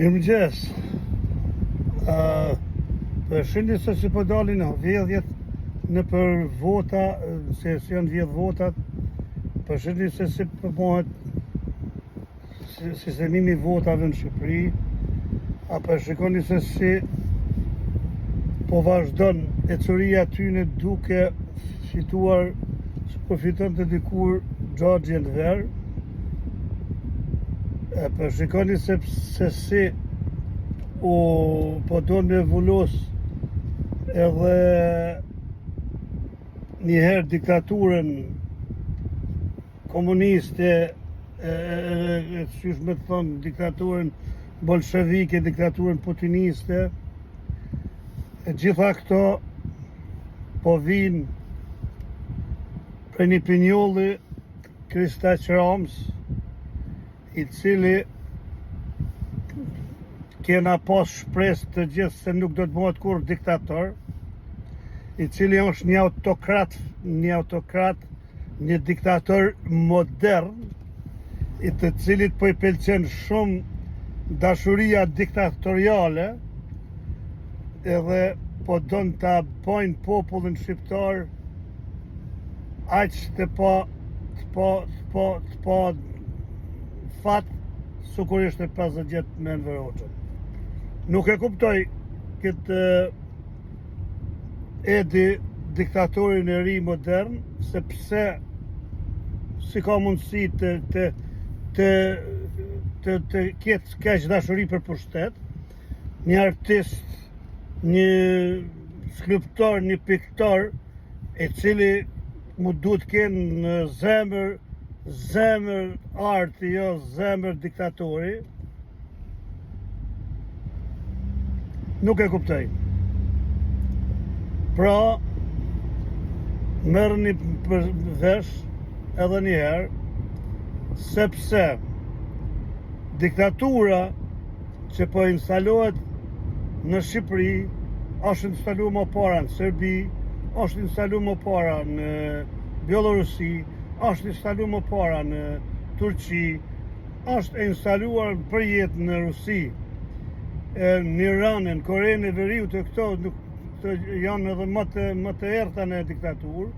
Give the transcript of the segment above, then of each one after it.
Mirëmëngjes. Përshëndetje se si po dalin vjedhjet në për vota, se janë vjedh votat. Përshëndetje se si po bëhet sistemimi votave në Shqipëri. Apo shikoni se si po vazhdon ecuria tyne duke fituar, që po fiton të dikur Xhaxhi Enver. Për shikoni se si po do me vullos edhe njëherë diktaturën komuniste, qysh me të thonë, diktaturën bolshevike, diktaturën putiniste, e gjitha këto po vinë për një pinjolli Kristaq Rams, i cili kena pas shpresë të gjithë se nuk do të bëhet kur diktator, i cili është një autokrat, një diktator modern, i të cilit po i pëlqen shumë dashuria diktatoriale, edhe po don ta bojnë popullin shqiptar aq të pa fat sukur ishte 50 me Enver Hoxhën. Nuk e kuptoj këtë Edi diktatorin e ri modern, sepse si ka mundësi të ketë kaq dashuri për pushtet, një artist, një skulptor, një piktor, e cili mu duhet kenë në zemër arti, jo zemër diktatori, nuk e kuptoj. Pra, merrni për vesh edhe njëherë, sepse diktatura që po instalohet në Shqipëri, është instaluar më para në Serbi, është instaluar më para në Bielorusi, është instaluar më para në Turqi, është instaluar për jetë në Rusi, në Iran, në Korenë e Veriut, këto janë edhe më të errta në diktaturë.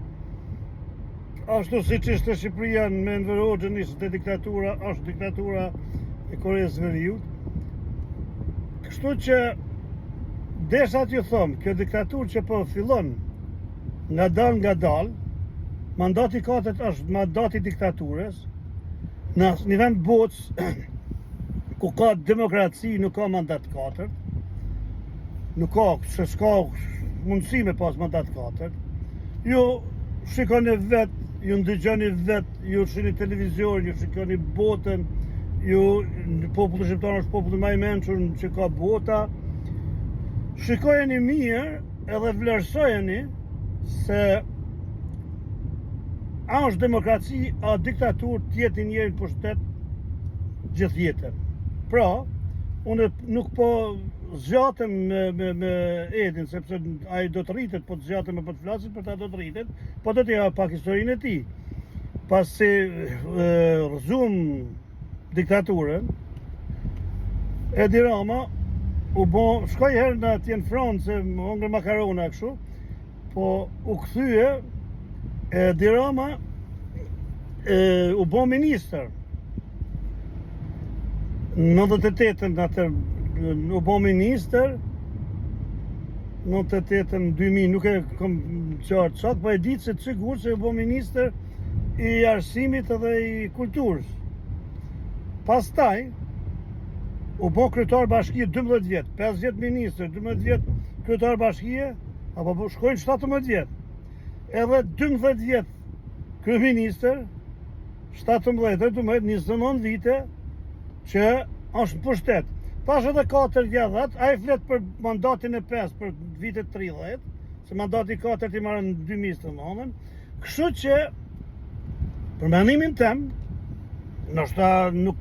Ashtu siç ishte Shqipëria me Enver Hoxhën, ishte diktatura, është diktatura e Koreas së Veriut. Kështu që desha t'ju them, kjo diktaturë që po fillon nga dal, mandati 4 është mandati diktaturës. Në një vend botës ku ka demokraci, nuk ka mandat 4. Nuk ka, se s'ka mundësi me pas mandat 4. Ju shikoni vetë, ju ndëgjoni vetë, ju shihni televizion, ju shikoni botën, populli shqiptar është populli më i mençur që ka bota. Shikojeni mirë edhe vlerësojeni se a është demokraci, a diktaturë tjetë njëri në pushtet gjithë jetën. Pra, unë nuk po zgjatem me Edin, sepse ai do të rritet, po të zgjatem e po të flasit, për ta do të rritet, po do t'ja pak historinë e tij. Pasi rëzum diktaturën, Edi Rama shkoj herë në atje në Francë, më hongër makarona kështu, po u kthye Edi Rama, u bo ministër. Në 98-ën atër u bo ministër, në 98-ën 2000, nuk e kom qartë çak, po e ditë se të sigur se u bo ministër i arsimit edhe i kulturës. Pastaj, u bo kryetar bashkie 12 vjet, 5 vjet ministër, 12 vjet kryetar bashkie, apo shkojnë 17 vjet. Edhe 12 vjet kryeministër, 17, 29 vite që është në pushtet. Tash edhe 4 vjet, ai flet për mandatin e 5 për vitet 30, se mandati 4 i marrën në 2019. Kështu që për mendimin tem, ndoshta nuk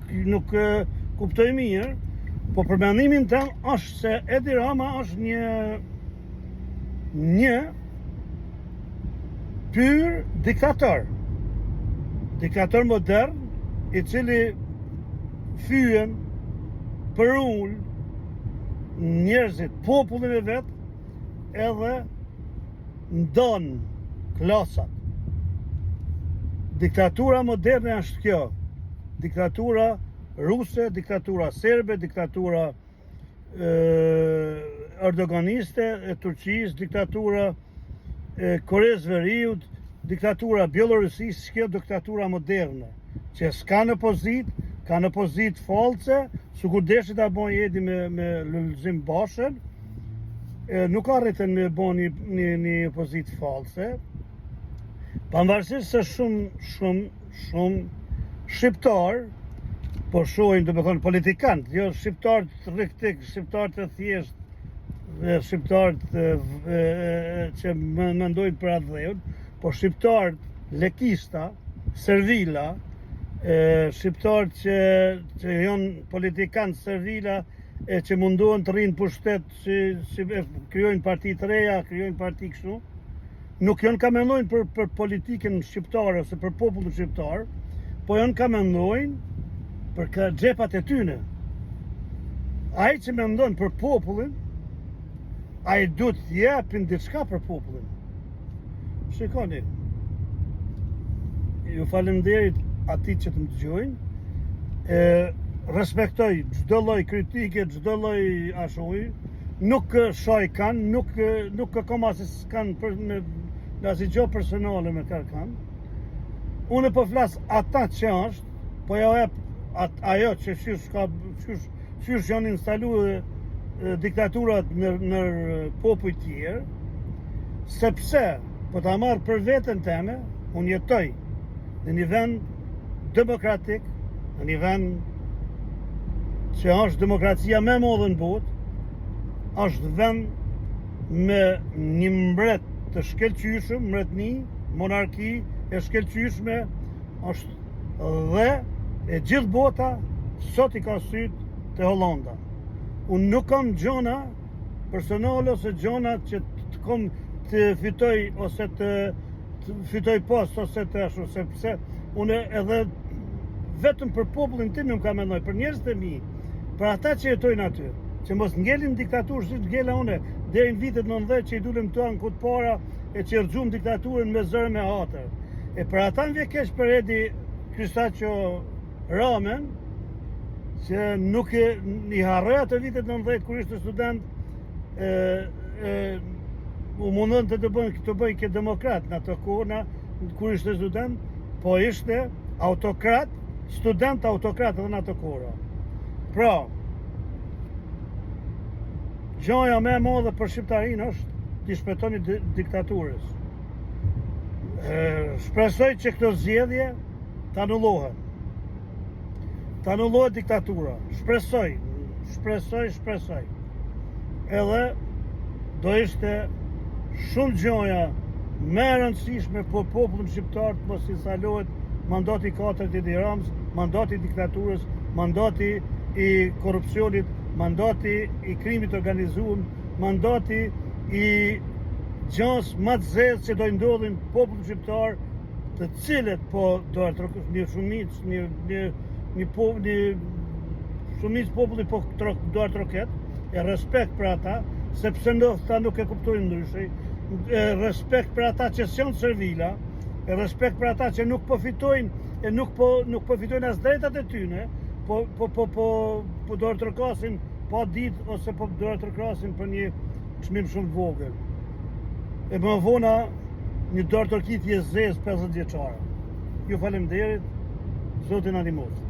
kuptoj mirë, po për mendimin tem është se Edi Rama është një pyr diktator. Diktator modern, i cili fyen, për ullë, njerëzit, popullin e vet, edhe ndon klasat. Diktatura moderne është kjo. Diktatura ruse, diktatura serbe, diktatura erdoganiste e Turqisë, diktatura e Koreas Veriut, diktatura Bielorusisë, kjo diktatura moderne, që s'ka në pozit, ka në pozit false, sikur deshi ta bën Edi me Lulzim Bashën, nuk arritën me bën një pozit false, pavarësisht se shumë shqiptar, po shohin, do me thonë, politikanët, jo shqiptar të riktik, shqiptar të thjesht, shqiptar që mendojnë për atë dheun, po shqiptar lekista, servila, shqiptar që janë politikanë servila, që mundohen të rrinë pushtet, që krijojnë parti të reja, krijojnë parti kështu, nuk janë ka mendojnë për politikën shqiptare ose për popullin shqiptar, po janë ka mendojnë për xhepat e tyne. Ai që mendon për popullin, ai duhet të japin diçka për popullin. Shikoni, ju falenderit atij që të më dëgjojnë, respektoj çdo lloj kritike, çdo lloj ashuj, nuk shoj kanë, nuk kam asnjë kanë për me asnjë personale me kërkan. Unë po flas ata që është, po ja jep ajo që qysh janë instaluar diktaturat në popull tjerë, sepse po ta marr për veten teme, unë jetoj në një vend demokratik, në një vend që është demokracia më e madhe në botë, është vend me një mbret të shkëlqyeshëm, mbretëni, monarki e shkëlqyeshme, është dhe e gjithë bota sot i ka syt te Hollanda. Unë nuk kam gjona personale ose gjona që të fitoj ose të fitoj post ose të ashtu, sepse unë edhe vetëm për popullin tim nuk kam mendoj, për njerëzit e mi, për ata që jetojnë aty, që mos ngelin diktaturë si ngela une, deri në vitet 90 që i dulem të anë këtë para e që rëgjum diktaturën me zërë me hatër. E për ata në vjekesh për Edi Kristaqo Ramen, që nuk i harroj atë vitet 90 kur ishte student, u mundon të bëj këtë demokrat në ato kohë, kur ishte student, po ishte autokrat, student autokrat edhe në ato kohë. Pra, gjaja më e madhe për shqiptarinë është t'i shpëtoni diktaturës. Shpresoj që këto zgjedhje të anullohen. Të anullohet diktatura. Shpresoj. Edhe do ishte shumë gjaja më e rëndësishme për popullin shqiptar të mos instalohet mandati 4 i Edi Ramës, mandati i diktaturës, mandati i korrupsionit, mandati i krimit organizuar, mandati i gjans më të zezë që do i ndodhin popullin shqiptar, të cilët po do një shumicë, një shumicë populli po do troket, e respekt për ata, sepse ndoshta nuk e kuptojnë ndryshe, respekt për ata që janë servila, e respekt për ata që nuk po fitojnë, e nuk po fitojnë as drejtat e tyne, po do trokasin pa ditë ose po do trokasin për një çmim shumë të vogël. E më vona një dorë tërkitje zezë 50 vjeçare. Ju falemnderit, Zoti na ndihmos.